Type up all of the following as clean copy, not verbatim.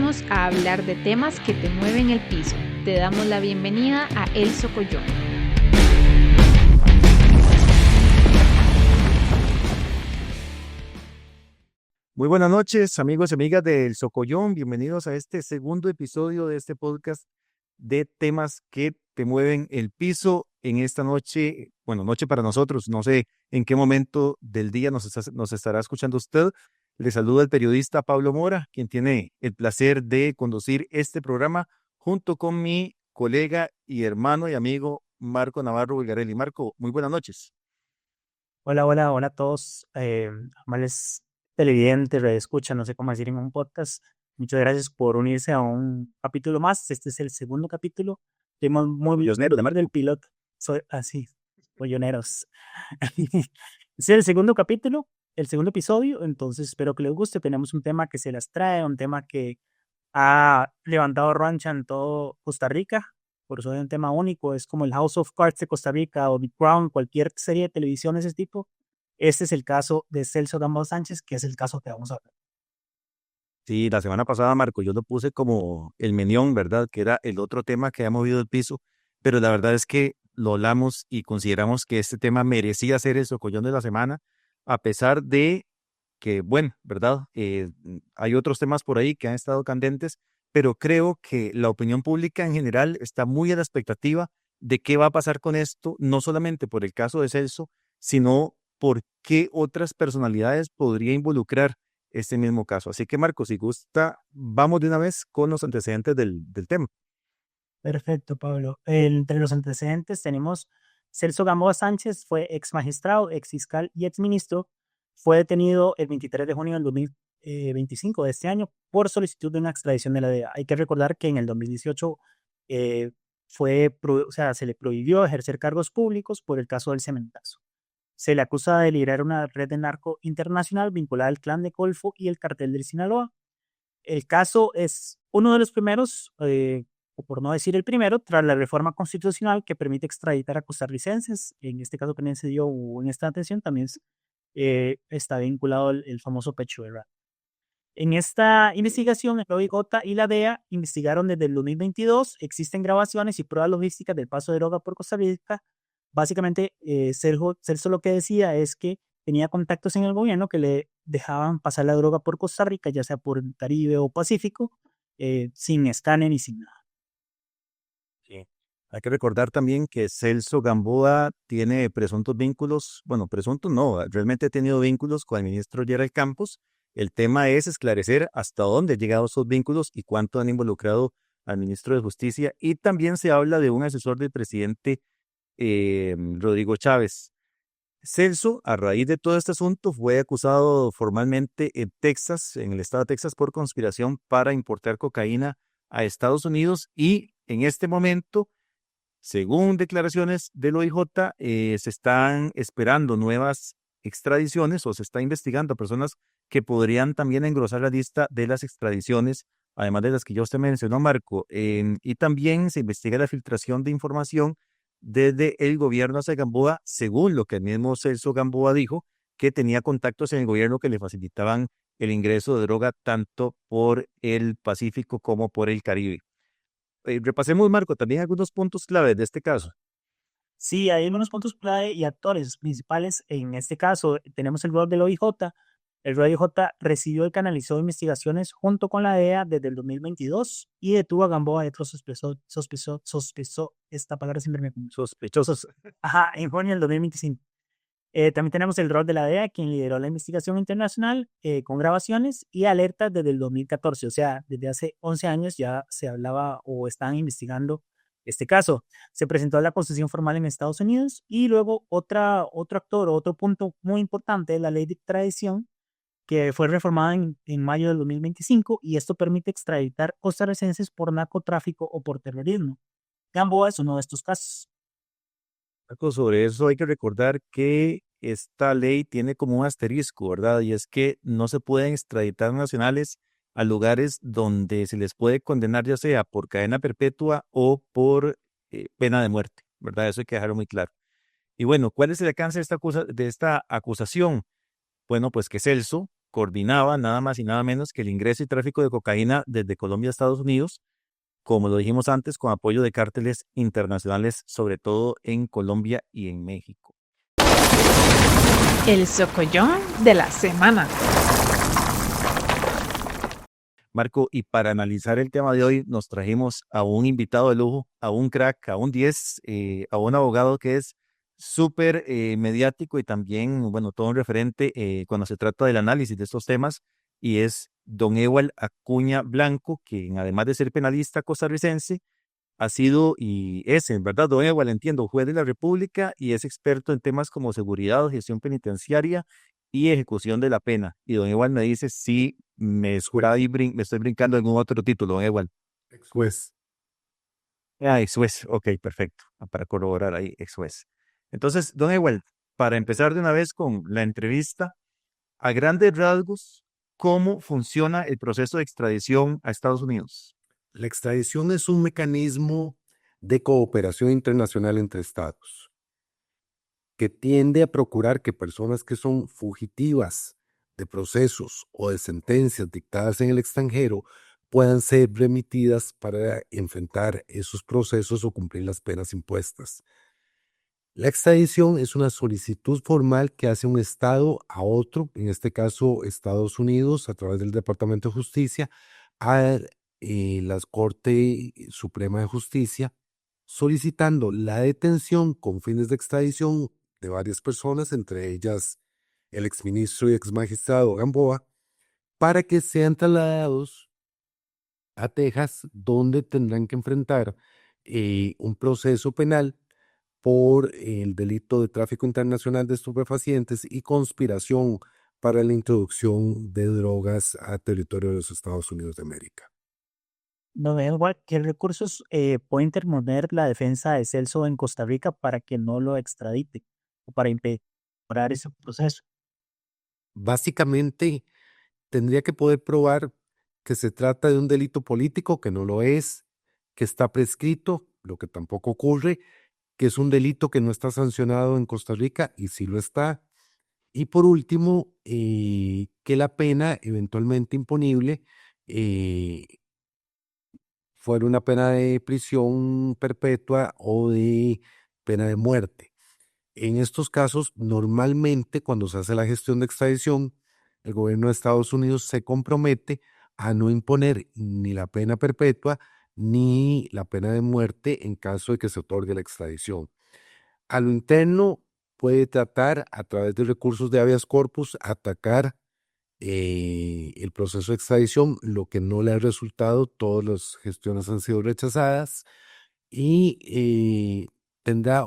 Venimos a hablar de temas que te mueven el piso. Te damos la bienvenida a El Socollón. Muy buenas noches, amigos y amigas del Socollón. Bienvenidos a este segundo episodio de este podcast de temas que te mueven el piso. En esta noche, noche para nosotros, no sé en qué momento del día nos estará escuchando usted. Le saluda el periodista Pablo Mora, quien tiene el placer de conducir este programa junto con mi colega y hermano y amigo Marco Navarro Villarelli. Marco, muy buenas noches. Hola a todos, amables televidentes, redescucha, no sé cómo decir en un podcast. Muchas gracias por unirse a un capítulo más. Este es el segundo capítulo. Estamos muy Polloneros de del Marco. piloto. Soy así, polloneros. Es el segundo capítulo, el segundo episodio, entonces espero que les guste. Tenemos un tema que se las trae, un tema que ha levantado rancha en todo Costa Rica. Por eso es un tema único, es como el House of Cards de Costa Rica o The Crown, cualquier serie de televisión de ese tipo. Este es el caso de Celso Gamboa Sánchez, que es el caso que vamos a ver. Sí, la semana pasada, Marco, yo lo puse como el menión, ¿verdad? Que era el otro tema que ha movido el piso, pero la verdad es que lo hablamos y consideramos que este tema merecía ser el socollón de la semana, a pesar de que, bueno, ¿verdad? Hay otros temas por ahí que han estado candentes, pero creo que la opinión pública en general está muy a la expectativa de qué va a pasar con esto, no solamente por el caso de Celso, sino por qué otras personalidades podría involucrar este mismo caso. Así que, Marco, si gusta, vamos de una vez con los antecedentes del tema. Perfecto, Pablo. Entre los antecedentes tenemos Celso Gamboa Sánchez, fue ex magistrado, ex fiscal y ex ministro. Fue detenido el 23 de junio del 2025 de este año por solicitud de una extradición de la DEA. Hay que recordar que en el 2018 eh, se le prohibió ejercer cargos públicos por el caso del cementazo. Se le acusa de liderar una red de narco internacional vinculada al clan de Golfo y el cartel del Sinaloa. El caso es uno de los primeros, o por no decir el primero, tras la reforma constitucional que permite extraditar a costarricenses. En este caso también se dio, o en esta atención también está vinculado el famoso pecho de rata. En esta investigación, el OIJ y la DEA investigaron desde el 2022. Existen grabaciones y pruebas logísticas del paso de droga por Costa Rica. Básicamente, Celso lo que decía es que tenía contactos en el gobierno que le dejaban pasar la droga por Costa Rica, ya sea por el Caribe o Pacífico, sin escáner y sin nada. Sí. Hay que recordar también que Celso Gamboa tiene presuntos vínculos, bueno, presuntos no, realmente ha tenido vínculos con el ministro Gerald Campos. El tema es esclarecer hasta dónde han llegado esos vínculos y cuánto han involucrado al ministro de Justicia. Y también se habla de un asesor del presidente Rodrigo Chávez. Celso, a raíz de todo este asunto, fue acusado formalmente en Texas, en el estado de Texas, por conspiración para importar cocaína a Estados Unidos y en este momento, según declaraciones del OIJ, se están esperando nuevas extradiciones o se está investigando a personas que podrían también engrosar la lista de las extradiciones, además de las que ya usted mencionó, Marco. Y también se investiga la filtración de información desde el gobierno hacia Gamboa, según lo que el mismo Celso Gamboa dijo, que tenía contactos en el gobierno que le facilitaban el ingreso de droga tanto por el Pacífico como por el Caribe. Repasemos, Marco, también algunos puntos claves de este caso. Sí, hay algunos puntos clave y actores principales. En este caso, tenemos el rol del OIJ. El OIJ recibió y canalizó investigaciones junto con la DEA desde el 2022 y detuvo a Gamboa y otros sospechó, esta palabra siempre me confunde. Sospechosos. Ajá, en junio del 2025. También tenemos el rol de la DEA, quien lideró la investigación internacional con grabaciones y alertas desde el 2014. O sea, desde hace 11 años ya se hablaba o estaban investigando este caso. Se presentó la acusación formal en Estados Unidos y luego otro actor, otro punto muy importante es la ley de extradición que fue reformada en mayo del 2025 y esto permite extraditar costarricenses por narcotráfico o por terrorismo. Gamboa es uno de estos casos. Marco, sobre eso hay que recordar que esta ley tiene como un asterisco, ¿verdad? Y es que no se pueden extraditar nacionales a lugares donde se les puede condenar ya sea por cadena perpetua o por pena de muerte, ¿verdad? Eso hay que dejarlo muy claro. Y bueno, ¿cuál es el alcance de esta acusación? Bueno, pues que Celso coordinaba nada más y nada menos que el ingreso y tráfico de cocaína desde Colombia a Estados Unidos, como lo dijimos antes, con apoyo de cárteles internacionales, sobre todo en Colombia y en México. El socollón de la semana. Marco, y para analizar el tema de hoy nos trajimos a un invitado de lujo, a un crack, a un 10, a un abogado que es súper mediático y también, bueno, todo un referente cuando se trata del análisis de estos temas, y es don Ewald Acuña Blanco, quien además de ser penalista costarricense, ha sido y es, en verdad, don Ewald, entiendo, juez de la República y es experto en temas como seguridad, gestión penitenciaria y ejecución de la pena. Y don Ewald me dice si me estoy brincando en un otro título, don Ewald. Ex juez. Ah, ex juez, ok, perfecto, para corroborar ahí, ex juez. Entonces, don Ewald, para empezar de una vez con la entrevista, a grandes rasgos, ¿cómo funciona el proceso de extradición a Estados Unidos? La extradición es un mecanismo de cooperación internacional entre estados que tiende a procurar que personas que son fugitivas de procesos o de sentencias dictadas en el extranjero puedan ser remitidas para enfrentar esos procesos o cumplir las penas impuestas. La extradición es una solicitud formal que hace un estado a otro, en este caso Estados Unidos, a través del Departamento de Justicia, a la Corte Suprema de Justicia, solicitando la detención con fines de extradición de varias personas, entre ellas el exministro y exmagistrado Gamboa, para que sean trasladados a Texas, donde tendrán que enfrentar un proceso penal por el delito de tráfico internacional de estupefacientes y conspiración para la introducción de drogas a territorio de los Estados Unidos de América. No veo igual qué recursos puede interponer la defensa de Celso en Costa Rica para que no lo extradite o para impedir ese proceso. Básicamente, tendría que poder probar que se trata de un delito político, que no lo es, que está prescrito, lo que tampoco ocurre, que es un delito que no está sancionado en Costa Rica y sí lo está. Y por último, que la pena eventualmente imponible eh, fuera una pena de prisión perpetua o de pena de muerte. En estos casos, normalmente cuando se hace la gestión de extradición, el gobierno de Estados Unidos se compromete a no imponer ni la pena perpetua ni la pena de muerte en caso de que se otorgue la extradición. A lo interno puede tratar a través de recursos de habeas corpus atacar el proceso de extradición, lo que no le ha resultado, todas las gestiones han sido rechazadas y tendrá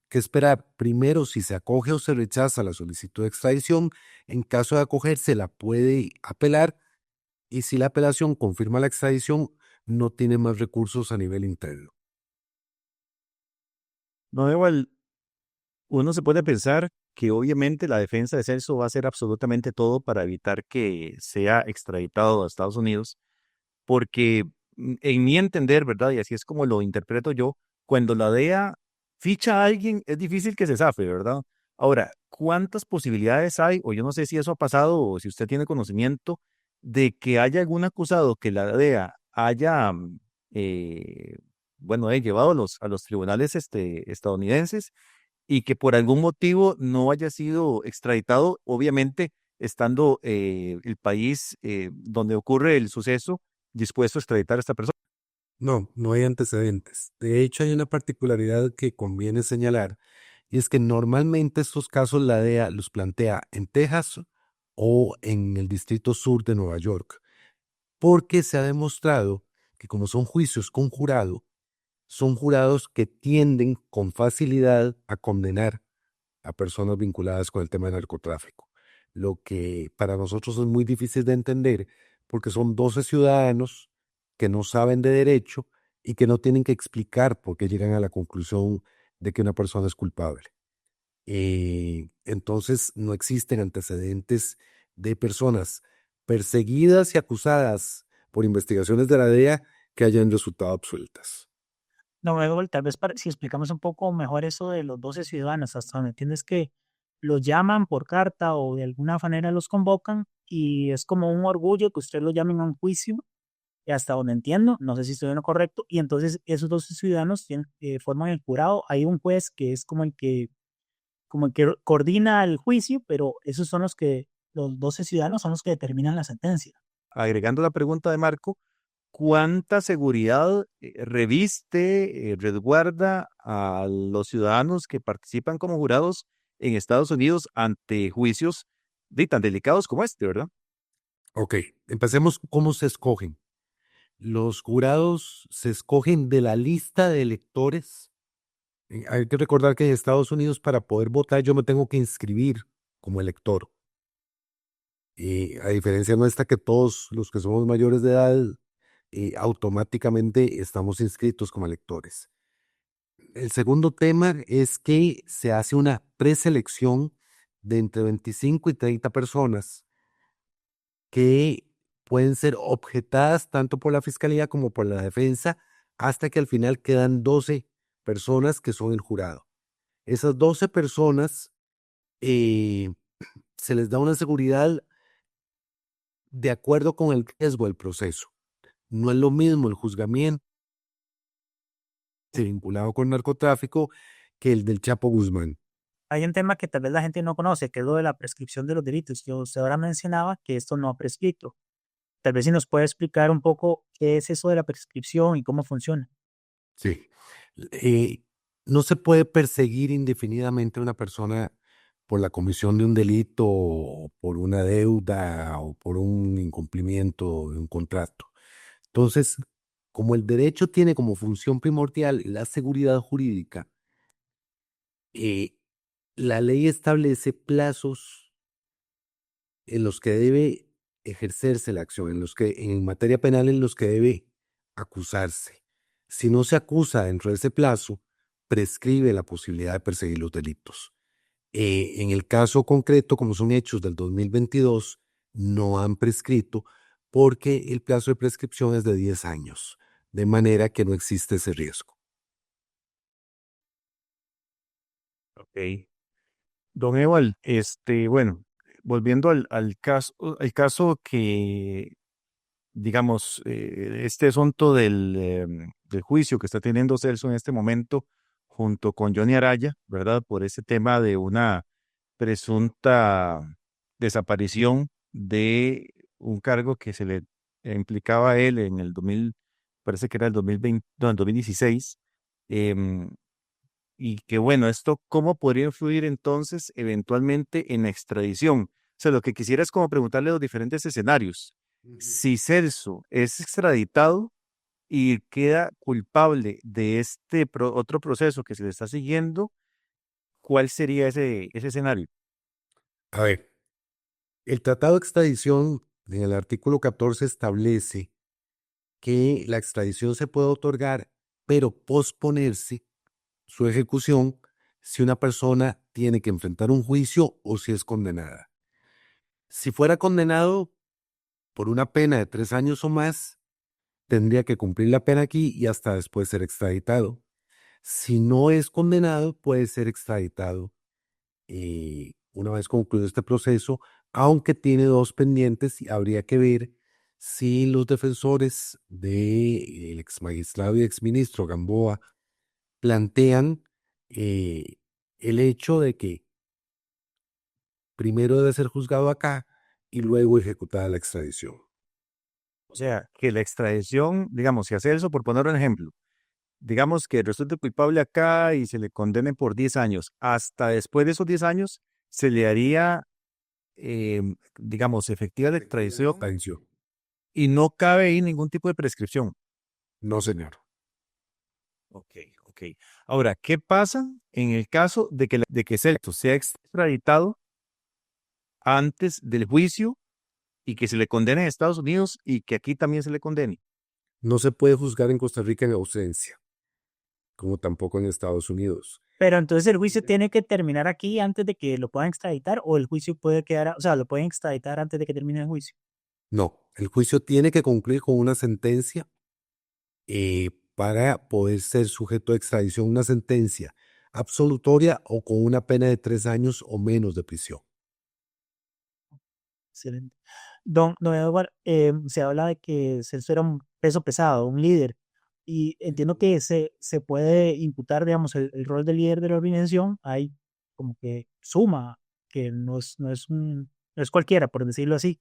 que esperar primero si se acoge o se rechaza la solicitud de extradición. En caso de acogerse la puede apelar y si la apelación confirma la extradición no tiene más recursos a nivel interno. No, igual, uno se puede pensar que obviamente la defensa de Celso va a hacer absolutamente todo para evitar que sea extraditado a Estados Unidos, porque en mi entender, ¿verdad? Y así es como lo interpreto yo, cuando la DEA ficha a alguien es difícil que se zafe, ¿verdad? Ahora, ¿cuántas posibilidades hay? O yo no sé si eso ha pasado o si usted tiene conocimiento de que haya algún acusado que la DEA haya, eh, bueno, llevado a los tribunales estadounidenses y que por algún motivo no haya sido extraditado, obviamente estando el país donde ocurre el suceso dispuesto a extraditar a esta persona. No, no hay antecedentes. De hecho, hay una particularidad que conviene señalar y es que normalmente estos casos la DEA los plantea en Texas o en el Distrito Sur de Nueva York, porque se ha demostrado que como son juicios con jurado, son jurados que tienden con facilidad a condenar a personas vinculadas con el tema de narcotráfico, lo que para nosotros es muy difícil de entender porque son 12 ciudadanos que no saben de derecho y que no tienen que explicar por qué llegan a la conclusión de que una persona es culpable. Entonces no existen antecedentes de personas perseguidas y acusadas por investigaciones de la DEA que hayan resultado absueltas. No, luego, tal vez si explicamos un poco mejor eso de los 12 ciudadanos, hasta donde entiendes que los llaman por carta o de alguna manera los convocan y es como un orgullo que ustedes lo llamen a un juicio, y hasta donde entiendo, no sé si estoy en lo correcto, y entonces esos 12 ciudadanos forman el jurado. Hay un juez que es como el que coordina el juicio, pero esos son los 12 ciudadanos son los que determinan la sentencia. Agregando la pregunta de Marco, ¿cuánta seguridad resguarda a los ciudadanos que participan como jurados en Estados Unidos ante juicios tan delicados como este, verdad? Ok, empecemos cómo se escogen. Los jurados se escogen de la lista de electores. Hay que recordar que en Estados Unidos para poder votar yo me tengo que inscribir como elector. Y a diferencia nuestra que todos los que somos mayores de edad automáticamente estamos inscritos como electores. El segundo tema es que se hace una preselección de entre 25 y 30 personas que pueden ser objetadas tanto por la fiscalía como por la defensa, hasta que al final quedan 12 personas que son el jurado. Esas 12 personas eh, se les da una seguridad de acuerdo con el riesgo del proceso. No es lo mismo el juzgamiento vinculado con narcotráfico que el del Chapo Guzmán. Hay un tema que tal vez la gente no conoce, que es lo de la prescripción de los delitos, que usted ahora mencionaba que esto no ha prescrito. Tal vez si nos puede explicar un poco qué es eso de la prescripción y cómo funciona. Sí. Eh, no se puede perseguir indefinidamente a una persona por la comisión de un delito o por una deuda o por un incumplimiento de un contrato. Entonces, como el derecho tiene como función primordial la seguridad jurídica, eh, la ley establece plazos en los que debe ejercerse la acción, en materia penal en los que debe acusarse. Si no se acusa dentro de ese plazo, prescribe la posibilidad de perseguir los delitos. En el caso concreto, como son hechos del 2022, no han prescrito porque el plazo de prescripción es de 10 años, de manera que no existe ese riesgo. Ok. Don Eval, bueno, volviendo al caso que, digamos, este asunto del juicio que está teniendo Celso en este momento junto con Johnny Araya, ¿verdad? Por ese tema de una presunta desaparición de un cargo que se le implicaba a él en el 2000, parece que era el 2020, no, el 2016. em, y que bueno, esto cómo podría influir entonces eventualmente en la extradición. O sea, lo que quisiera es como preguntarle los diferentes escenarios. Si Celso es extraditado y queda culpable de este otro proceso que se le está siguiendo, ¿cuál sería ese escenario? A ver, el Tratado de Extradición en el artículo 14 establece que la extradición se puede otorgar, pero posponerse su ejecución si una persona tiene que enfrentar un juicio o si es condenada. Si fuera condenado por una pena de 3 años o más, tendría que cumplir la pena aquí y hasta después ser extraditado. Si no es condenado, puede ser extraditado una vez concluido este proceso, aunque tiene dos pendientes y habría que ver si los defensores del ex magistrado y ex ministro Gamboa plantean eh, el hecho de que primero debe ser juzgado acá y luego ejecutada la extradición. O sea, que la extradición, digamos, si hace eso, por poner un ejemplo, digamos que resulte culpable acá y se le condene por 10 años, hasta después de esos 10 años se le haría, digamos, efectiva la extradición Extradición. y no cabe ahí ningún tipo de prescripción. No, señor. Ok, ok. Ahora, ¿qué pasa en el caso de que Celso sea extraditado antes del juicio y que se le condene en Estados Unidos y que aquí también se le condene? No se puede juzgar en Costa Rica en ausencia, como tampoco en Estados Unidos. Pero entonces el juicio tiene que terminar aquí antes de que lo puedan extraditar o el juicio puede quedar, o sea, lo pueden extraditar antes de que termine el juicio. No, el juicio tiene que concluir con una sentencia para poder ser sujeto de extradición, una sentencia absolutoria o con una pena de 3 años o menos de prisión. Excelente. Don Edward, se habla de que Celso era un peso pesado, un líder, y entiendo que se puede imputar, digamos, el rol de líder de la organización. Hay como que suma, que no es cualquiera, por decirlo así.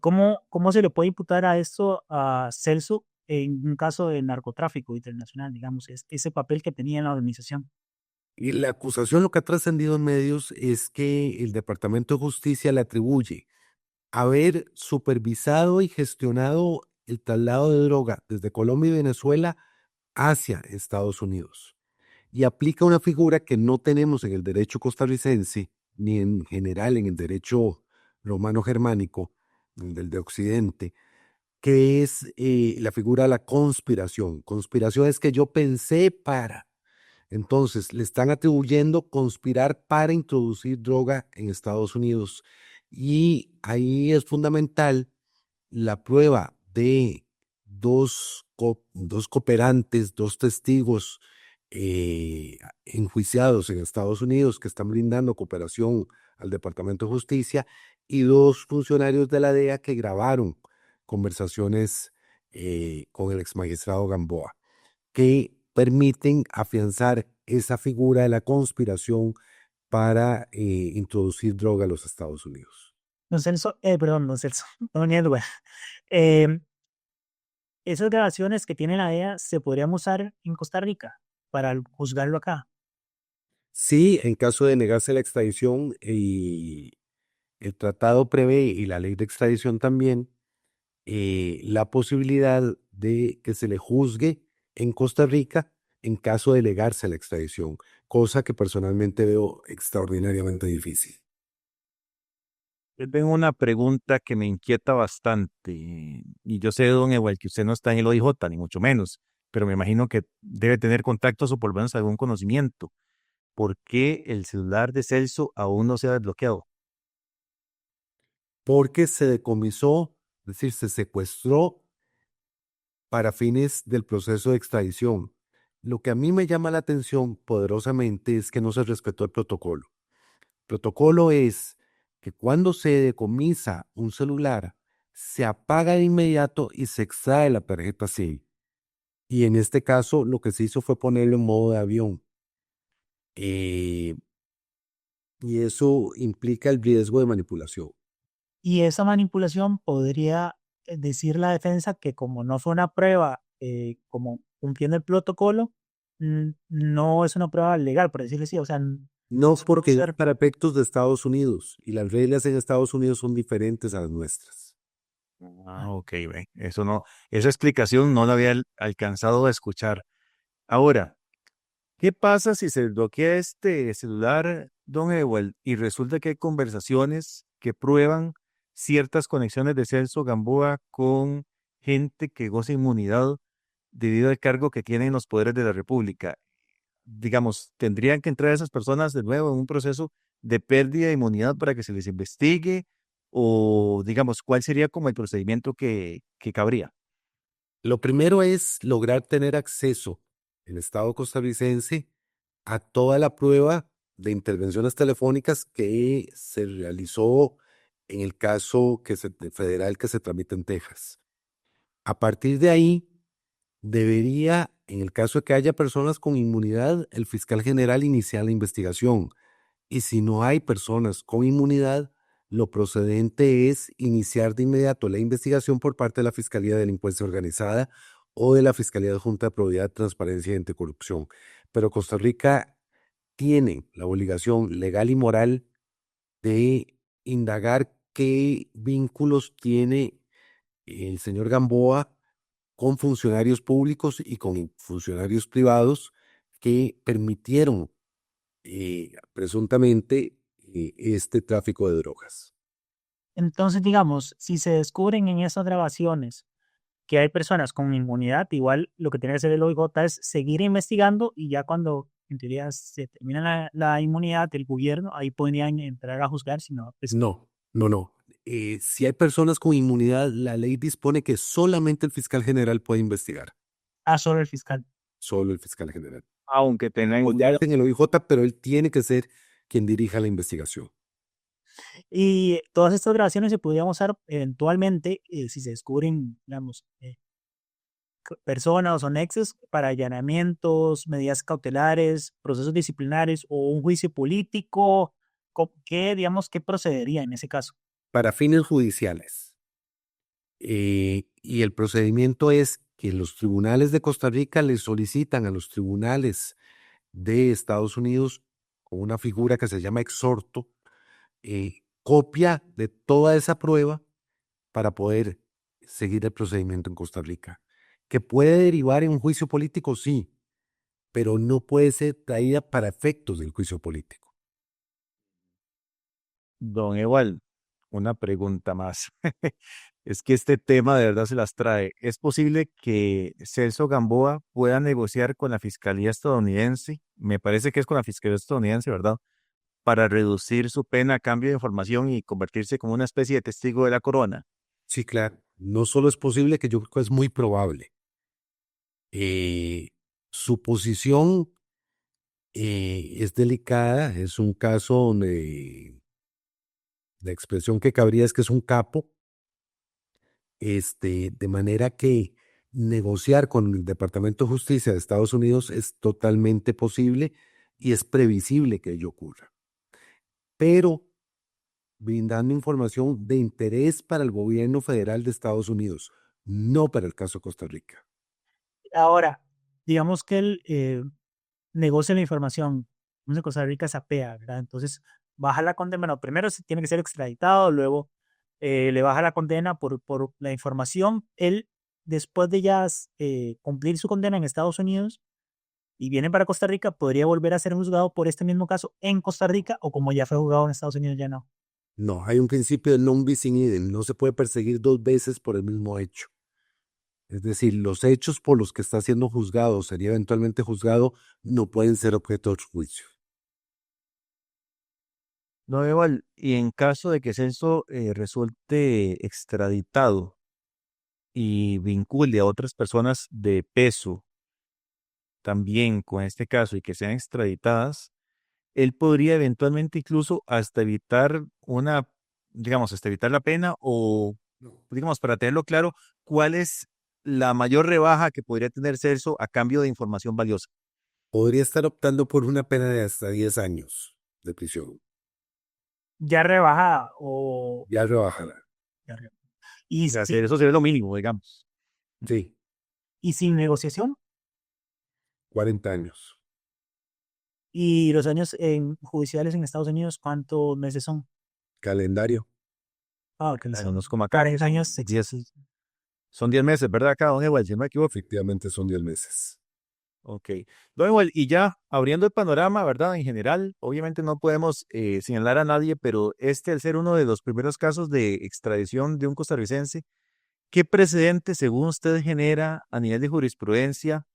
¿Cómo se le puede imputar a esto a Celso en un caso de narcotráfico internacional, digamos, ese papel que tenía en la organización? Y la acusación, lo que ha trascendido en medios, es que el Departamento de Justicia le atribuye haber supervisado y gestionado el traslado de droga desde Colombia y Venezuela hacia Estados Unidos. Y aplica una figura que no tenemos en el derecho costarricense, ni en general en el derecho romano germánico, del de Occidente, que es la figura de la conspiración. Conspiración es que yo pensé para. Entonces, le están atribuyendo conspirar para introducir droga en Estados Unidos. Y ahí es fundamental la prueba de dos cooperantes, dos testigos enjuiciados en Estados Unidos que están brindando cooperación al Departamento de Justicia y dos funcionarios de la DEA que grabaron conversaciones con el exmagistrado Gamboa, que permiten afianzar esa figura de la conspiración para introducir droga a los Estados Unidos. Don Celso, perdón, don Celso, don Edward, em, esas grabaciones que tiene la DEA se podrían usar en Costa Rica para juzgarlo acá. Sí, en caso de negarse la extradición, y el tratado prevé, y la ley de extradición también, la posibilidad de que se le juzgue en Costa Rica en caso de negarse a la extradición, cosa que personalmente veo extraordinariamente difícil. Yo tengo una pregunta que me inquieta bastante. Y yo sé, don Ewell, que usted no está en el OIJ, ni mucho menos, pero me imagino que debe tener contactos o por lo menos algún conocimiento. ¿Por qué el celular de Celso aún no se ha desbloqueado? Porque se decomisó, es decir, se secuestró para fines del proceso de extradición. Lo que a mí me llama la atención poderosamente es que no se respetó el protocolo. El protocolo es que cuando se decomisa un celular, se apaga de inmediato y se extrae la tarjeta SIM. Y en este caso, lo que se hizo fue ponerlo en modo de avión. Eh, y eso implica el riesgo de manipulación. Y esa manipulación podría decir la defensa que como no fue una prueba, como cumpliendo el protocolo, no es una prueba legal, por decirlo así. O sea, No se puede porque es usar. para efectos de Estados Unidos y las reglas en Estados Unidos son diferentes a las nuestras. Ah, ok, ve. Eso no, esa explicación no la había alcanzado a escuchar. Ahora, ¿qué pasa si se bloquea este celular, don Ewell, y resulta que hay conversaciones que prueban ciertas conexiones de Celso Gamboa con gente que goza inmunidad debido al cargo que tienen los poderes de la República? Digamos, ¿tendrían que entrar esas personas de nuevo en un proceso de pérdida de inmunidad para que se les investigue? O, digamos, ¿cuál sería como el procedimiento que cabría? Lo primero es lograr tener acceso en el Estado costarricense a toda la prueba de intervenciones telefónicas que se realizó en el caso federal que se tramita en Texas. A partir de ahí, debería, en el caso de que haya personas con inmunidad, el fiscal general iniciar la investigación. Y si no hay personas con inmunidad, lo procedente es iniciar de inmediato la investigación por parte de la Fiscalía de Delincuencia Organizada o de la Fiscalía de Junta de Probidad, Transparencia y Anticorrupción. Pero Costa Rica tiene la obligación legal y moral de indagar qué vínculos tiene el señor Gamboa con funcionarios públicos y con funcionarios privados que permitieron presuntamente este tráfico de drogas. Entonces, digamos, si se descubren en esas grabaciones que hay personas con inmunidad, igual lo que tiene que hacer el OIJ es seguir investigando y ya cuando en teoría se termina la inmunidad del gobierno, ahí podrían entrar a juzgar, si no, pues, No, no, no. Si hay personas con inmunidad, la ley dispone que solamente el fiscal general puede investigar, solo el fiscal. solo el fiscal general. Aunque tengan en el OIJ, pero él tiene que ser quien dirija la investigación. Y todas estas grabaciones se podrían usar eventualmente si se descubren, digamos, personas o nexos para allanamientos, medidas cautelares, procesos disciplinarios o un juicio político. ¿Qué, digamos, qué procedería en ese caso? Para fines judiciales. Y el procedimiento es que los tribunales de Costa Rica le solicitan a los tribunales de Estados Unidos, con una figura que se llama exhorto, copia de toda esa prueba para poder seguir el procedimiento en Costa Rica. ¿Que puede derivar en un juicio político? Sí, pero no puede ser traída para efectos del juicio político. Don Ewald, una pregunta más. Es que este tema de verdad se las trae. ¿Es posible que Celso Gamboa pueda negociar con la Fiscalía estadounidense? Me parece que es con la Fiscalía estadounidense, ¿verdad? Para reducir su pena a cambio de información y convertirse como una especie de testigo de la corona. Sí, claro. No solo es posible, que yo creo que es muy probable. Su posición es delicada, es un caso donde la expresión que cabría es que es un capo, de manera que negociar con el Departamento de Justicia de Estados Unidos es totalmente posible y es previsible que ello ocurra. Pero brindando información de interés para el gobierno federal de Estados Unidos, no para el caso Costa Rica. Ahora, digamos que él negocia la información. En Costa Rica se apea, ¿verdad? Entonces, baja la condena. Bueno, primero tiene que ser extraditado, luego le baja la condena por la información. Él, después de ya cumplir su condena en Estados Unidos y viene para Costa Rica, podría volver a ser juzgado por este mismo caso en Costa Rica, o como ya fue juzgado en Estados Unidos, ya no. No, hay un principio de non bis in idem, no se puede perseguir dos veces por el mismo hecho. Es decir, los hechos por los que está siendo juzgado, sería eventualmente juzgado, no pueden ser objeto de otro juicio. No, Ewald, y en caso de que Celso resulte extraditado y vincule a otras personas de peso también con este caso y que sean extraditadas, él podría eventualmente incluso hasta evitar digamos, hasta evitar la pena o, digamos, para tenerlo claro, ¿cuál es la mayor rebaja que podría tener Celso a cambio de información valiosa? Podría estar optando por una pena de hasta 10 años de prisión. Ya rebajada o... Ya rebajará. Ya y, O sea, si- eso sería lo mínimo, digamos. Sí, y sin negociación. 40 años. Y los años judiciales en Estados Unidos, ¿cuántos meses son? Calendario. Ah, que No son es como acá. 40 años. 10, son 10 meses, ¿verdad? Acá, don Ewald, si no me equivoco. Efectivamente son 10 meses. Ok. Don Ewald, y ya abriendo el panorama, ¿verdad? En general, obviamente no podemos señalar a nadie, pero este, al ser uno de los primeros casos de extradición de un costarricense, ¿qué precedente, según usted, genera a nivel de jurisprudencia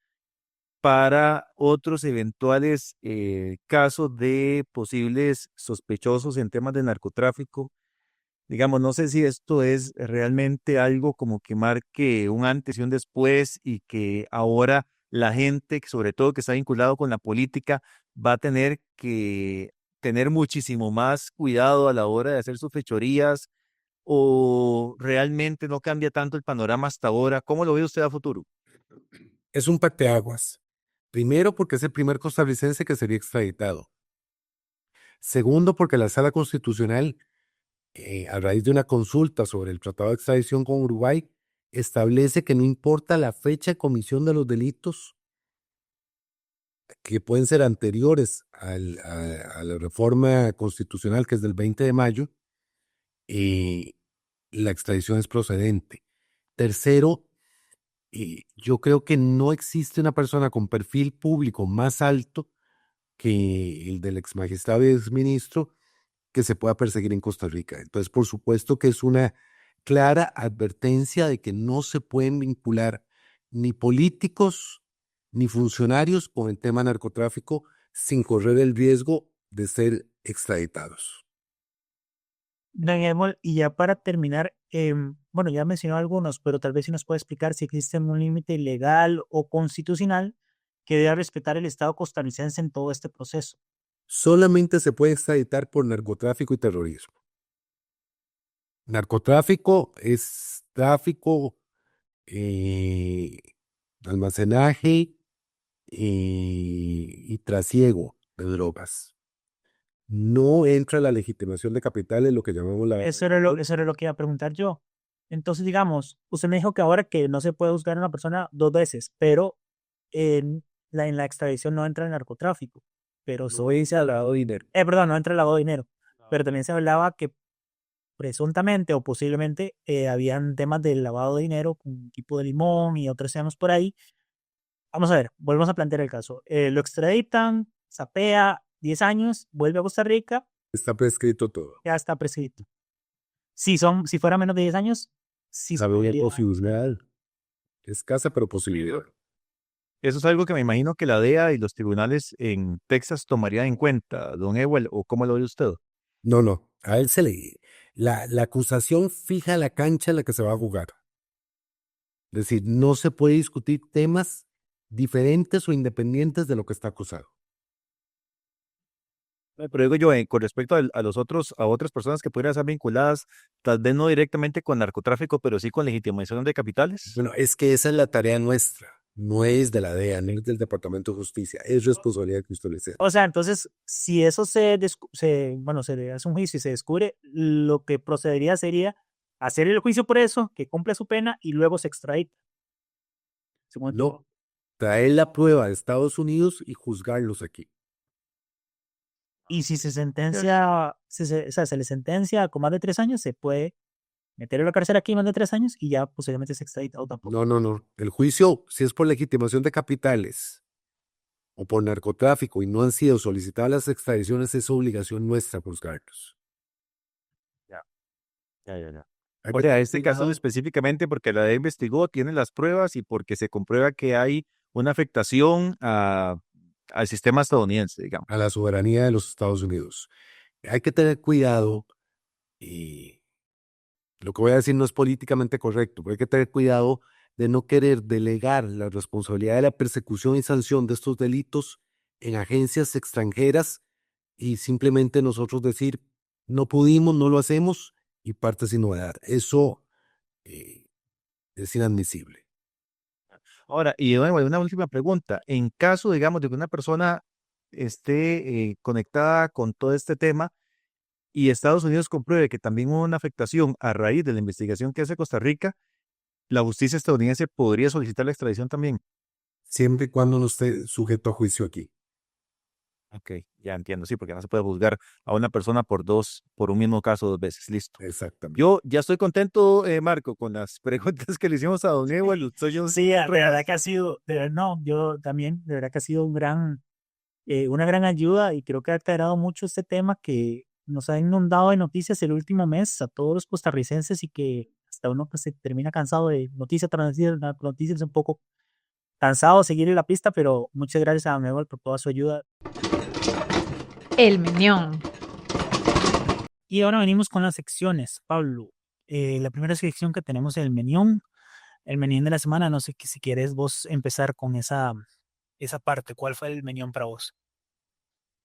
para otros eventuales casos de posibles sospechosos en temas de narcotráfico? Digamos, no sé si esto es realmente algo como que marque un antes y un después y que ahora la gente, sobre todo que está vinculado con la política, va a tener que tener muchísimo más cuidado a la hora de hacer sus fechorías, o realmente no cambia tanto el panorama hasta ahora. ¿Cómo lo ve usted a futuro? Es un parteaguas. Primero, porque es el primer costarricense que sería extraditado. Segundo, porque la Sala Constitucional, a raíz de una consulta sobre el Tratado de Extradición con Uruguay, establece que no importa la fecha de comisión de los delitos que pueden ser anteriores a la reforma constitucional, que es del 20 de mayo, la extradición es procedente. Tercero, yo creo que no existe una persona con perfil público más alto que el del ex magistrado y ex ministro que se pueda perseguir en Costa Rica. Entonces, por supuesto que es una clara advertencia de que no se pueden vincular ni políticos ni funcionarios con el tema narcotráfico sin correr el riesgo de ser extraditados. Don Edmond, y ya para terminar, bueno, ya mencionó algunos, pero tal vez si nos puede explicar si existe un límite legal o constitucional que debe respetar el Estado costarricense en todo este proceso. Solamente se puede extraditar por narcotráfico y terrorismo. Narcotráfico es tráfico, eh, almacenaje y trasiego de drogas. No entra la legitimación de capitales, lo que llamamos la... Eso era lo que iba a preguntar yo. Entonces, digamos, usted me dijo que ahora que no se puede juzgar a una persona 2 veces, pero en la extradición no entra el narcotráfico. Pero No dice al lado dinero. perdón, no entra el lavado de dinero. Pero también se hablaba que presuntamente o posiblemente habían temas del lavado de dinero con tipo de limón y otros temas por ahí. Vamos a ver, volvemos a plantear el caso. Lo extraditan, sapea 10 años, vuelve a Costa Rica, Está prescrito todo. ya está prescrito. Si fuera menos de 10 años, sí se Sabe una podría. posibilidad. Escasa, pero posibilidad. Eso es algo que me imagino que la DEA y los tribunales en Texas tomarían en cuenta, don Ewell, ¿o cómo lo ve usted? No, no. A él se le... La acusación fija la cancha en la que se va a jugar. Es decir, no se puede discutir temas diferentes o independientes de lo que está acusado. Pero digo yo, con respecto a los otros, a otras personas que pudieran estar vinculadas, tal vez no directamente con narcotráfico, pero sí con legitimación de capitales. Bueno, es que esa es la tarea nuestra. No es de la DEA, no es del Departamento de Justicia. Es responsabilidad de Cristo Liceo. O sea, entonces, si eso bueno, se le hace un juicio y se descubre, lo que procedería sería hacer el juicio por eso, que cumpla su pena y luego se extradita. Según- No, traer la prueba de Estados Unidos y juzgarlos aquí. Y si se sentencia, o sea, se le sentencia con más de 3 años, se puede meter en la cárcel aquí más de 3 años y ya posiblemente se extradita o tampoco. No, no, no. El juicio, si es por legitimación de capitales o por narcotráfico y no han sido solicitadas las extradiciones, es obligación nuestra juzgarlos. Ya. Hay O que sea, tener este caso cuidado. específicamente porque la DEA investigó, tiene las pruebas y porque se comprueba que hay una afectación al sistema estadounidense, digamos. A la soberanía de los Estados Unidos. Hay que tener cuidado y lo que voy a decir no es políticamente correcto, pero hay que tener cuidado de no querer delegar la responsabilidad de la persecución y sanción de estos delitos en agencias extranjeras y simplemente nosotros decir, no pudimos, no lo hacemos y parte sin novedad. Eso eh, es inadmisible. Ahora, y bueno, una última pregunta. En caso, digamos, de que una persona esté conectada con todo este tema y Estados Unidos compruebe que también hubo una afectación a raíz de la investigación que hace Costa Rica, la justicia estadounidense podría solicitar la extradición también. Siempre y cuando no esté sujeto a juicio aquí. Ok, ya entiendo, sí, porque no se puede juzgar a una persona por un mismo caso 2 veces. Listo. Exactamente. Yo ya estoy contento, Marco, con las preguntas que le hicimos a don Ewell. Soy un Sí, de verdad que ha sido, no, yo también, de verdad que ha sido una gran ayuda y creo que ha aclarado mucho este tema que nos ha inundado de noticias el último mes a todos los costarricenses y que hasta uno que se termina cansado de noticias tras noticias, un poco cansado de seguirle la pista, pero muchas gracias a Mebol por toda su ayuda. El Meñón. Y ahora venimos con las secciones, Pablo. La primera sección que tenemos es el Menión de la semana. No sé si quieres vos empezar con esa parte. ¿Cuál fue el Menión para vos?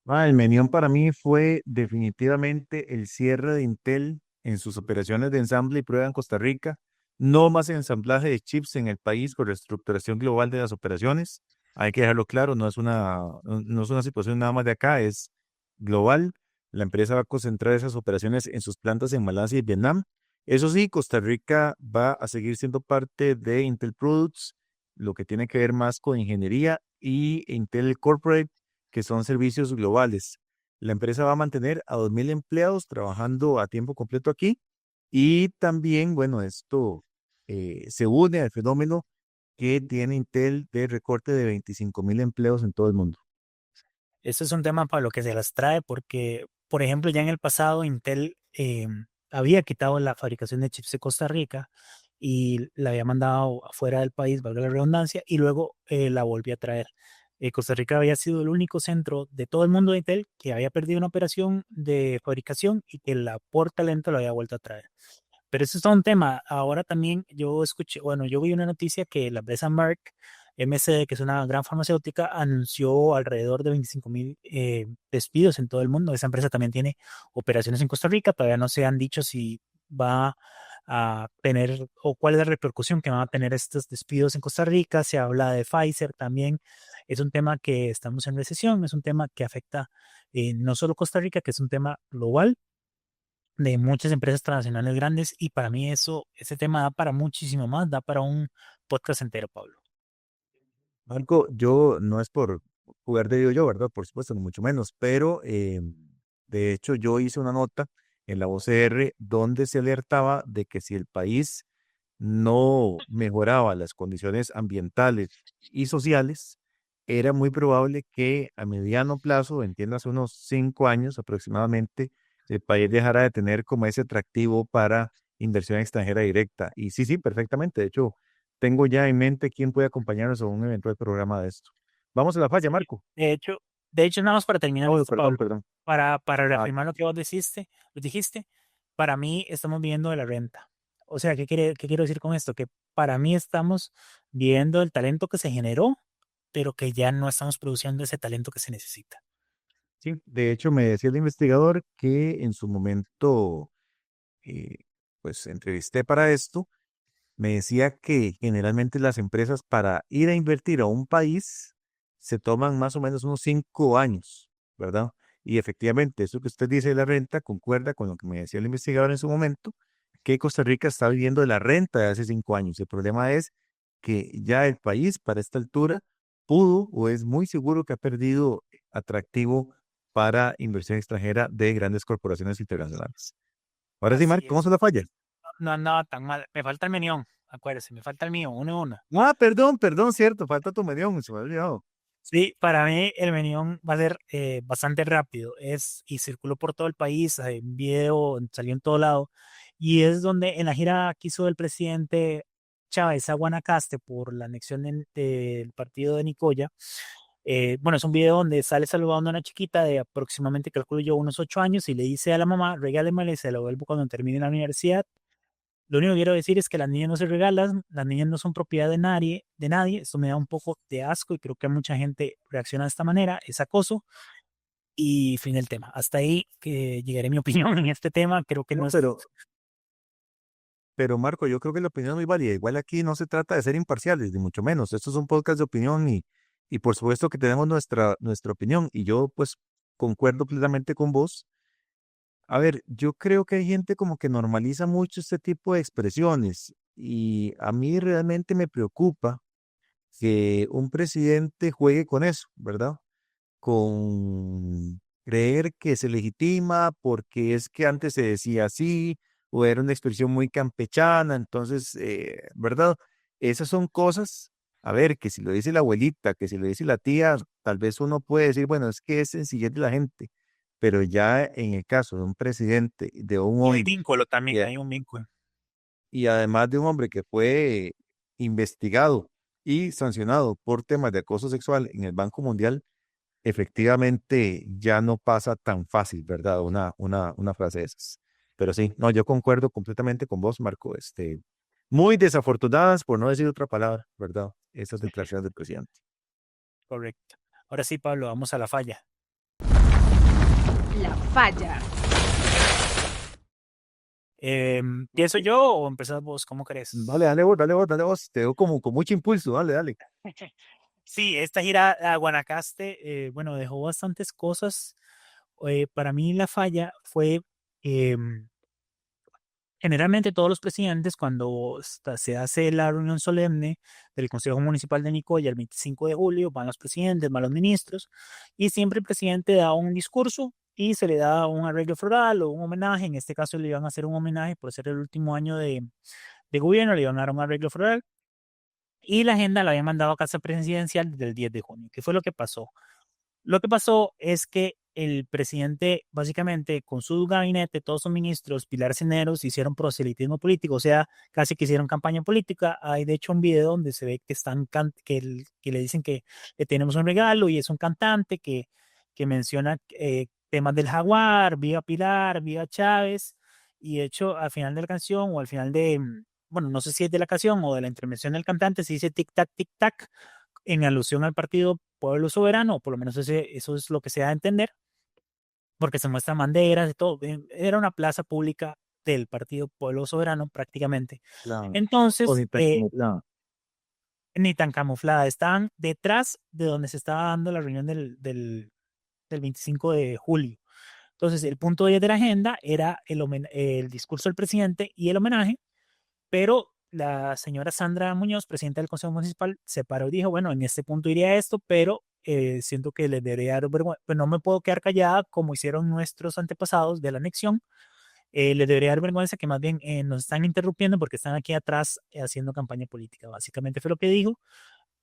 El Menión para mí fue definitivamente el cierre de Intel en sus operaciones de ensamble y prueba en Costa Rica. No más ensamblaje de chips en el país por reestructuración global de las operaciones. Hay que dejarlo claro, no es una situación nada más de acá, es global. La empresa va a concentrar esas operaciones en sus plantas en Malasia y Vietnam. Eso sí, Costa Rica va a seguir siendo parte de Intel Products, lo que tiene que ver más con ingeniería, y Intel Corporate, que son servicios globales. La empresa va a mantener a 2.000 empleados trabajando a tiempo completo aquí y también, bueno, esto se une al fenómeno que tiene Intel de recorte de 25.000 empleos en todo el mundo. Este es un tema para lo que se las trae porque, por ejemplo, ya en el pasado Intel había quitado la fabricación de chips de Costa Rica y la había mandado afuera del país, valga la redundancia, y luego la volvió a traer. Costa Rica había sido el único centro de todo el mundo de Intel que había perdido una operación de fabricación y que la por talento lo había vuelto a traer. Pero eso es todo un tema. Ahora también yo escuché, bueno, yo vi una noticia que la empresa Merck MSD, que es una gran farmacéutica, anunció alrededor de 25,000 despidos en todo el mundo. Esa empresa también tiene operaciones en Costa Rica. Todavía no se han dicho si va a tener o cuál es la repercusión que van a tener estos despidos en Costa Rica. Se habla de Pfizer también. Es un tema que estamos en recesión, es un tema que afecta no solo Costa Rica, que es un tema global de muchas empresas transnacionales grandes, y para mí ese tema da para muchísimo más, da para un podcast entero, Pablo. Marco, yo no es por jugar de yo, ¿verdad? Por supuesto, ni mucho menos, pero de hecho yo hice una nota en la OCR donde se alertaba de que si el país no mejoraba las condiciones ambientales y sociales, era muy probable que a mediano plazo, entiendas unos 5 años aproximadamente, el país dejara de tener como ese atractivo para inversión extranjera directa. Y sí, sí, perfectamente. De hecho, tengo ya en mente quién puede acompañarnos a un eventual programa de esto. Vamos a la falla, Sí, Marco. de hecho, nada más para terminar Oh, esto, perdón, Pablo, perdón. para Ah, reafirmar lo que vos dijiste, para mí estamos viviendo de la renta. O sea, qué quiero decir con esto? Que para mí estamos viendo el talento que se generó, pero que ya no estamos produciendo ese talento que se necesita. sí, de hecho me decía el investigador que en su momento, eh, pues entrevisté para esto. Me decía que generalmente las empresas para ir a invertir a un país se toman más o menos unos 5 años, ¿verdad? Y efectivamente, eso que usted dice de la renta concuerda con lo que me decía el investigador en su momento, que Costa Rica está viviendo de la renta de hace 5 años. El problema es que ya el país para esta altura pudo o es muy seguro que ha perdido atractivo para inversión extranjera de grandes corporaciones internacionales. Ahora sí, Marc, Así ¿cómo es. se la falla? No andaba tan mal. Me falta el menión, acuérdese, me falta el mío, uno a uno. Ah, perdón, perdón, cierto, falta tu medión, se me ha olvidado. Sí, para mí el Menión va a ser bastante rápido. Y circuló por todo el país, hay un video, salió en todo lado. Y es donde en la gira que hizo el presidente Chávez a Guanacaste por la anexión del partido de Nicoya. Bueno, es un video donde sale saludando a una chiquita de aproximadamente, calculo yo, unos 8 años, y le dice a la mamá, regáleme, se lo vuelvo cuando termine la universidad. Lo único que quiero decir es que las niñas no se regalan, las niñas no son propiedad de nadie. Esto me da un poco de asco y creo que mucha gente reacciona de esta manera. Es acoso y fin del tema. Hasta ahí que llegaré mi opinión en este tema. Creo que No, no es. pero Marco, yo creo que la opinión es muy válida. Igual aquí no se trata de ser imparciales, ni mucho menos. Esto es un podcast de opinión y por supuesto que tenemos nuestra opinión. Y yo pues concuerdo plenamente con vos. A ver, yo creo que hay gente como que normaliza mucho este tipo de expresiones y a mí realmente me preocupa que un presidente juegue con eso, ¿verdad? Con creer que se legitima porque es que antes se decía así o era una expresión muy campechana, entonces, ¿verdad? Esas son cosas, a ver, que si lo dice la abuelita, que si lo dice la tía, tal vez uno puede decir, bueno, es que es sencillez de la gente, pero ya en el caso de un presidente, de un Y hay hombre, vínculo y, también, a- hay un vínculo. y además de un hombre que fue investigado y sancionado por temas de acoso sexual en el Banco Mundial, efectivamente ya no pasa tan fácil, ¿verdad? Una frase de esas. Pero sí, no, yo concuerdo completamente con vos, Marco. Muy desafortunadas, por no decir otra palabra, ¿verdad? Esas declaraciones del presidente. Correcto. Ahora sí, Pablo, vamos a la falla. La falla. ¿Pienso yo o empezás vos? ¿Cómo Dale, crees? dale vos, dale vos, dale vos. Te veo como con mucho impulso, dale, dale. Sí, esta gira a Guanacaste, bueno, dejó bastantes cosas. Para mí la falla fue em, generalmente todos los presidentes, cuando se hace la reunión solemne del Consejo Municipal de Nicoya el 25 de julio, van los presidentes, van los ministros, y siempre el presidente da un discurso y se le da un arreglo floral o un homenaje. En este caso le iban a hacer un homenaje por ser el último año de gobierno, le iban a dar un arreglo floral y la agenda la habían mandado a Casa Presidencial desde el 10 de junio. ¿Qué fue lo que pasó? Lo que pasó es que el presidente, básicamente, con su gabinete, todos sus ministros, Pilar Cisneros, hicieron proselitismo político, o sea, casi que hicieron campaña política. Hay, de hecho, un video donde se ve que que le dicen que le tenemos un regalo y es un cantante que menciona temas del jaguar, viva Pilar, viva Chávez, y de hecho, al final de la canción o al final bueno, no sé si es de la canción o de la intervención del cantante, se dice tic-tac, en alusión al partido Pueblo Soberano, o por lo menos eso es lo que se da a entender, porque se muestran banderas y todo. Era una plaza pública del partido Pueblo Soberano prácticamente. La, o Entonces, ni tan como la- ni tan camuflada, estaban detrás de donde se estaba dando la reunión del 25 de julio. Entonces, el punto 10 de la agenda era el discurso del presidente y el homenaje, pero la señora Sandra Muñoz, presidenta del Consejo Municipal, se paró y dijo, bueno, en este punto iría esto, pero siento que les debería dar vergüenza, pues no me puedo quedar callada como hicieron nuestros antepasados de la anexión. Les debería dar vergüenza que más bien nos están interrumpiendo porque están aquí atrás haciendo campaña política. Básicamente fue lo que dijo.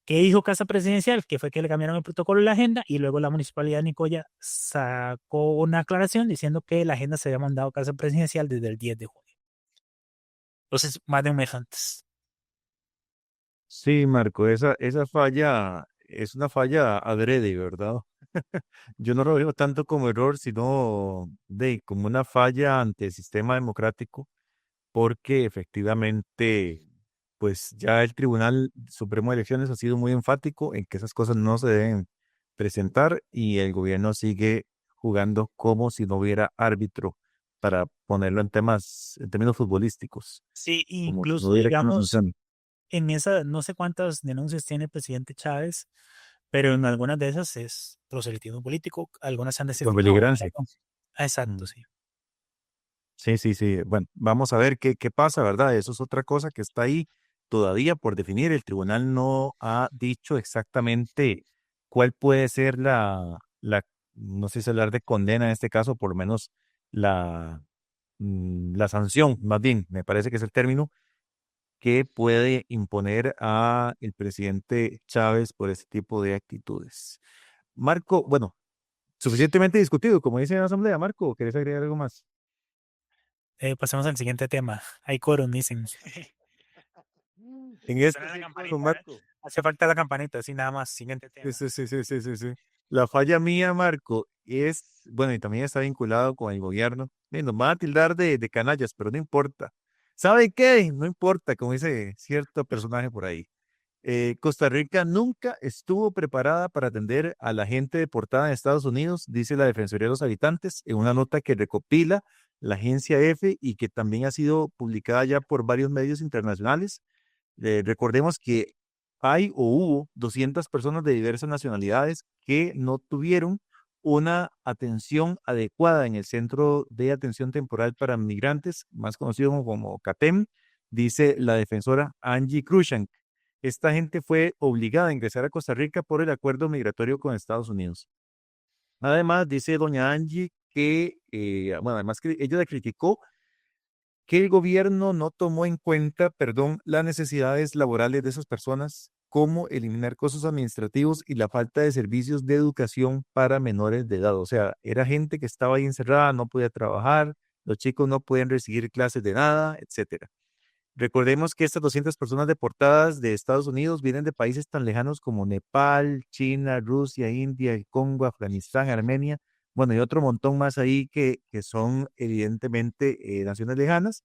¿Qué dijo Casa Presidencial? Que fue que le cambiaron el protocolo y la agenda, y luego la Municipalidad de Nicoya sacó una aclaración diciendo que la agenda se había mandado a Casa Presidencial desde el 10 de junio. Entonces, más de un mes antes. Sí, Marco, esa falla es una falla adrede, ¿verdad? Yo no lo veo tanto como error, sino como una falla ante el sistema democrático, porque efectivamente, pues ya el Tribunal Supremo de Elecciones ha sido muy enfático en que esas cosas no se deben presentar y el gobierno sigue jugando como si no hubiera árbitro para ponerlo en términos futbolísticos, Sí, como si no incluso, hubiera quien lo digamos, sancione. en esa, no sé cuántas denuncias tiene el presidente Chávez, pero en algunas de esas es proselitismo político, algunas han Con decepcionado. beligerancia. Exacto, Mm. sí. Sí, sí, sí. Bueno, vamos a ver qué pasa, ¿verdad? Eso es otra cosa que está ahí todavía por definir. El tribunal no ha dicho exactamente cuál puede ser no sé si hablar de condena en este caso, por lo menos la, la sanción, más bien, me parece que es el término, que puede imponer a el presidente Chávez por este tipo de actitudes. Marco, bueno, suficientemente discutido, como dice en la asamblea. Marco, ¿querés agregar algo más? Pasemos al siguiente tema. Hay quórum, dicen. En Que este suena la círculo, campanita, ¿eh? Marco. Hace falta la campanita, así nada más. Siguiente Sí, tema. sí, sí, sí, sí, sí, sí. La falla mía, Marco, bueno, y también está vinculado con el gobierno. Nos van a tildar de canallas, pero no importa. ¿Sabe qué? No importa, como dice cierto personaje por ahí. Costa Rica nunca estuvo preparada para atender a la gente deportada en Estados Unidos, dice la Defensoría de los Habitantes, en una nota que recopila la agencia EFE y que también ha sido publicada ya por varios medios internacionales. Recordemos que hay o hubo 200 personas de diversas nacionalidades que no tuvieron una atención adecuada en el Centro de Atención Temporal para Migrantes, más conocido como CATEM, dice la defensora Angie Crushank. Esta gente fue obligada a ingresar a Costa Rica por el acuerdo migratorio con Estados Unidos. Además, dice doña Angie que, bueno, además que ella le criticó que el gobierno no tomó en cuenta, perdón, las necesidades laborales de esas personas, como eliminar costos administrativos y la falta de servicios de educación para menores de edad. O sea, era gente que estaba ahí encerrada, no podía trabajar, los chicos no podían recibir clases de nada, etcétera. Recordemos que estas 200 personas deportadas de Estados Unidos vienen de países tan lejanos como Nepal, China, Rusia, India, el Congo, Afganistán, Armenia, bueno, y otro montón más ahí que son evidentemente naciones lejanas.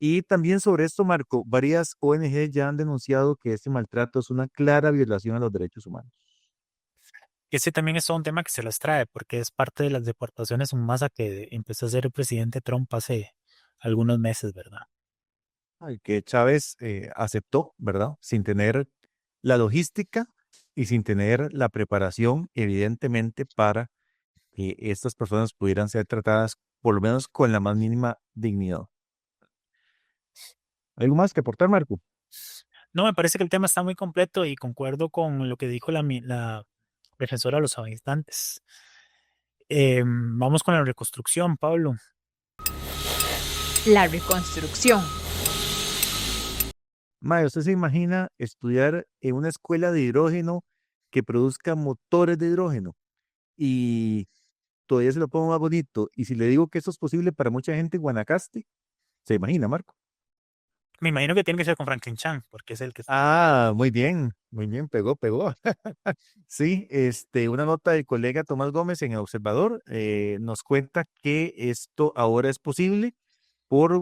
Y también sobre esto, Marco, varias ONG ya han denunciado que este maltrato es una clara violación a los derechos humanos. Ese también es todo un tema que se las trae, porque es parte de las deportaciones en masa que empezó a hacer el presidente Trump hace algunos meses, ¿verdad? Ay, que Chávez aceptó, ¿verdad? Sin tener la logística y sin tener la preparación, evidentemente, para que estas personas pudieran ser tratadas por lo menos con la más mínima dignidad. ¿Algo más que aportar, Marco? No, me parece que el tema está muy completo y concuerdo con lo que dijo la defensora de los habitantes. Vamos con la reconstrucción, Pablo. La reconstrucción. Mae, ¿usted se imagina estudiar en una escuela de hidrógeno que produzca motores de hidrógeno? Y todavía se lo pongo más bonito. Y si le digo que eso es posible para mucha gente en Guanacaste, ¿se imagina, Marco? Me imagino que tiene que ser con Franklin Chan, porque es el que está. Ah, muy bien, pegó, pegó. Sí, una nota del colega Tomás Gómez en El Observador nos cuenta que esto ahora es posible por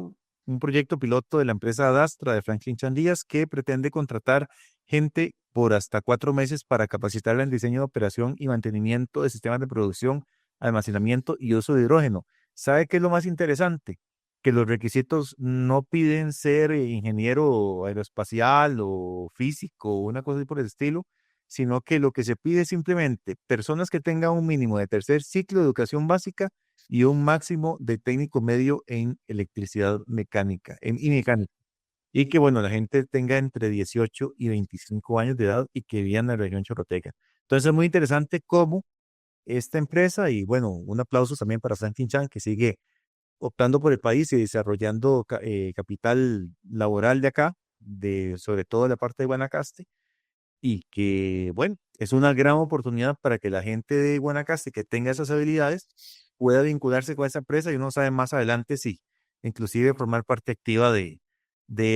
un proyecto piloto de la empresa Adastra de Franklin Chandías que pretende contratar gente por hasta 4 meses para capacitarla en diseño de operación y mantenimiento de sistemas de producción, almacenamiento y uso de hidrógeno. ¿Sabe qué es lo más interesante? Que los requisitos no piden ser ingeniero aeroespacial o físico o una cosa así por el estilo, sino que lo que se pide es simplemente personas que tengan un mínimo de tercer ciclo de educación básica y un máximo de técnico medio en electricidad mecánica, y mecánica. Y que, bueno, la gente tenga entre 18 y 25 años de edad y que viva en la región chorroteca. Entonces es muy interesante cómo esta empresa, y bueno, un aplauso también para Franklin Chan, que sigue optando por el país y desarrollando capital laboral de acá, sobre todo la parte de Guanacaste, y que, bueno, es una gran oportunidad para que la gente de Guanacaste que tenga esas habilidades pueda vincularse con esa empresa y uno sabe más adelante si inclusive formar parte activa de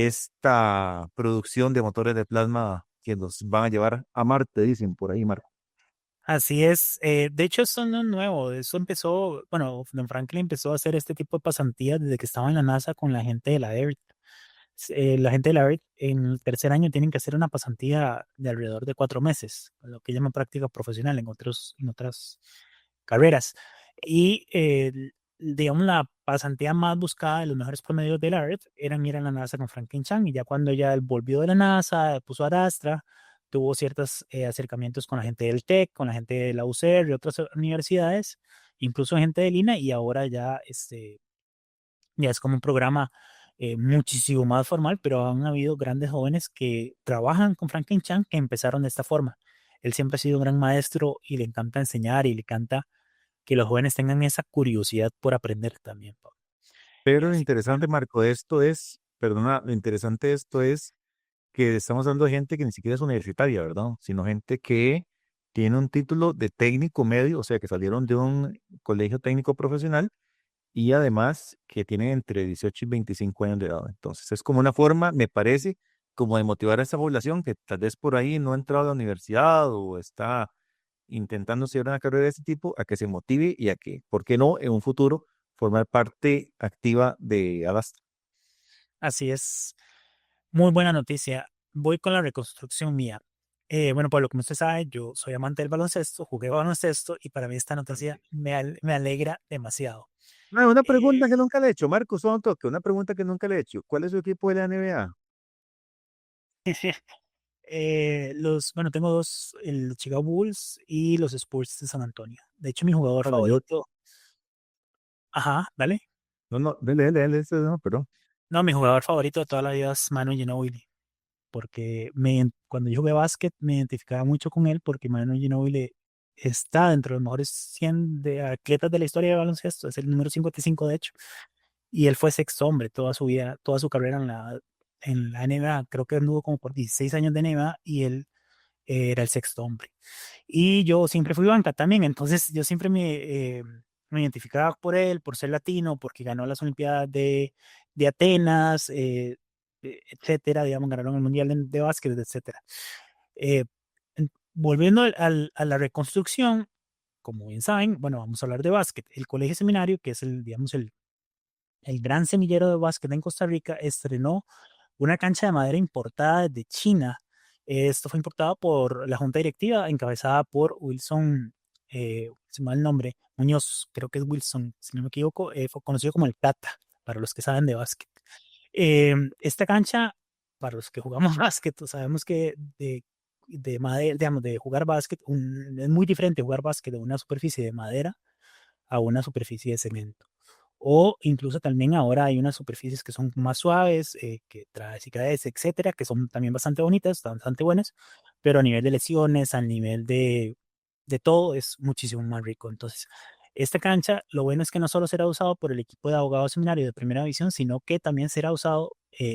esta producción de motores de plasma que nos van a llevar a Marte, dicen por ahí, Marco. Así es. De hecho, eso no es nuevo. Eso empezó, bueno, Don Franklin empezó a hacer este tipo de pasantías desde que estaba en la NASA con la gente de la ERT. La gente de la ERT en el tercer año tienen que hacer una pasantía de alrededor de 4 meses, lo que llaman práctica profesional en otras carreras. Y digamos, la pasantía más buscada de los mejores promedios de la ERT eran ir a la NASA con Franklin Chan. Y ya cuando ya él volvió de la NASA, puso Arastra, tuvo ciertos acercamientos con la gente del TEC, con la gente de la UCR y otras universidades, incluso gente de Lina, y ahora ya, ya es como un programa muchísimo más formal, pero han habido grandes jóvenes que trabajan con Franklin Chan que empezaron de esta forma. Él siempre ha sido un gran maestro y le encanta enseñar y le encanta que los jóvenes tengan esa curiosidad por aprender también, Pablo. Pero lo Así que, interesante, Marco, de esto es, perdona, lo interesante de esto es que estamos hablando de gente que ni siquiera es universitaria, ¿verdad? Sino gente que tiene un título de técnico medio, o sea, que salieron de un colegio técnico profesional y además que tienen entre 18 y 25 años de edad. Entonces, es como una forma, me parece, como de motivar a esta población que tal vez por ahí no ha entrado a la universidad o está intentando seguir una carrera de este tipo, a que se motive y a que, ¿por qué no, en un futuro formar parte activa de Adastra? así es. Muy buena noticia. Voy con la reconstrucción mía. Bueno, por lo que usted sabe, yo soy amante del baloncesto, jugué baloncesto y para mí esta noticia me alegra demasiado. Ah, una pregunta Eh, que nunca le he hecho, Marcos, solo un toque, una pregunta que nunca le he hecho. ¿Cuál es su equipo de la NBA? bueno, tengo dos, el Chicago Bulls y los Spurs de San Antonio. De hecho, mi jugador Bueno, yo, favorito, ajá, dale. no, no, dele, no, perdón. No, mi jugador favorito de toda la vida es Manu Ginóbili, porque cuando yo jugué básquet me identificaba mucho con él porque Manu Ginóbili está dentro de los mejores 100 de atletas de la historia de baloncesto, es el número 55 de hecho, y él fue sexto hombre toda su vida, toda su carrera en la NBA, creo que anduvo como por 16 años de NBA y él era el sexto hombre. Y yo siempre fui banca también, entonces yo siempre me identificaba por él, por ser latino, porque ganó las Olimpiadas de Atenas, etcétera, digamos, ganaron el Mundial de Básquet, etcétera. Eh, volviendo a la reconstrucción, como bien saben, bueno, vamos a hablar de básquet. El Colegio Seminario, que es digamos, el gran semillero de básquet en Costa Rica, estrenó una cancha de madera importada desde China. Esto fue importado por la junta directiva encabezada por Wilson, se me va el nombre, Muñoz, creo que es Wilson, si no me equivoco, fue conocido como el Tata, para los que saben de básquet. Esta cancha, para los que jugamos básquet, sabemos que de madera, digamos, de jugar básquet, es muy diferente jugar básquet de una superficie de madera a una superficie de cemento. O incluso también ahora hay unas superficies que son más suaves, que trae cicadas, etcétera, que son también bastante bonitas, bastante buenas, pero a nivel de lesiones, a nivel de todo, es muchísimo más rico. Entonces, esta cancha, lo bueno es que no solo será usado por el equipo de abogados seminario de primera división, sino que también será usado,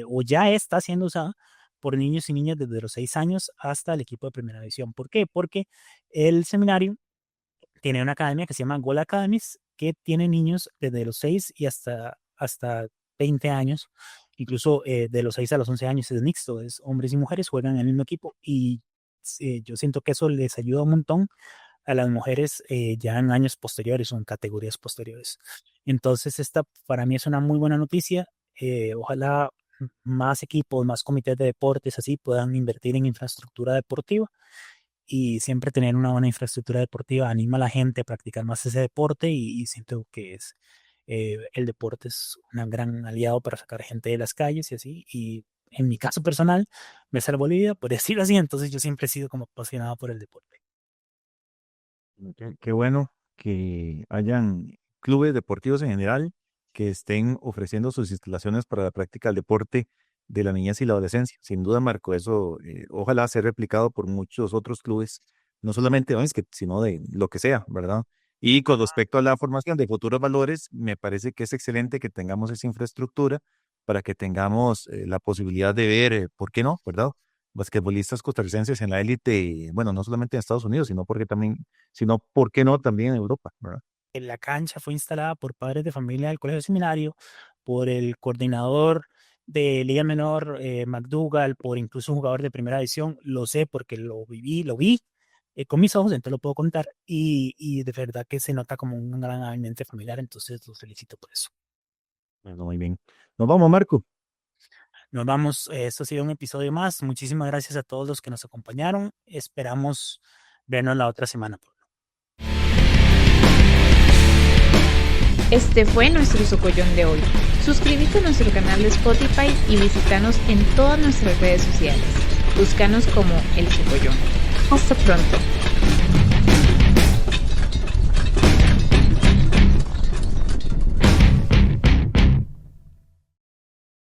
o ya está siendo usada por niños y niñas desde los 6 años hasta el equipo de primera división. ¿Por qué? Porque el seminario tiene una academia que se llama Goal Academies, que tiene niños desde los 6 y hasta 20 años. Incluso de los 6 a los 11 años es mixto, es hombres y mujeres juegan en el mismo equipo y yo siento que eso les ayuda un montón a las mujeres ya en años posteriores o en categorías posteriores. Entonces, esta para mí es una muy buena noticia. Ojalá más equipos, más comités de deportes, así puedan invertir en infraestructura deportiva. Y siempre tener una buena infraestructura deportiva anima a la gente a practicar más ese deporte y siento que el deporte es un gran aliado para sacar gente de las calles y así. Y en mi caso personal, me salvó la vida, por decirlo así, entonces yo siempre he sido como apasionado por el deporte. Qué bueno que hayan clubes deportivos en general que estén ofreciendo sus instalaciones para la práctica del deporte de la niñez y la adolescencia. Sin duda, Marco, eso ojalá sea replicado por muchos otros clubes, no solamente de básquet, sino de lo que sea, ¿verdad? Y con respecto a la formación de futuros valores, me parece que es excelente que tengamos esa infraestructura para que tengamos la posibilidad de ver, ¿por qué no, verdad? Basquetbolistas costarricenses en la élite, bueno, no solamente en Estados Unidos, sino, ¿por qué no también en Europa, ¿verdad? La cancha fue instalada por padres de familia del Colegio Seminario, por el coordinador de Liga Menor, McDougall, por incluso un jugador de primera división. Lo sé porque lo vi con mis ojos, entonces lo puedo contar. Y de verdad que se nota como un gran ambiente familiar, entonces los felicito por eso. Bueno, muy bien. Nos vamos, Marco. Nos vamos, esto ha sido un episodio más. Muchísimas gracias a todos los que nos acompañaron. Esperamos vernos la otra semana. Este fue nuestro Socollón de hoy. Suscríbete a nuestro canal de Spotify y visítanos en todas nuestras redes sociales. Búscanos como El Socollón. Hasta pronto.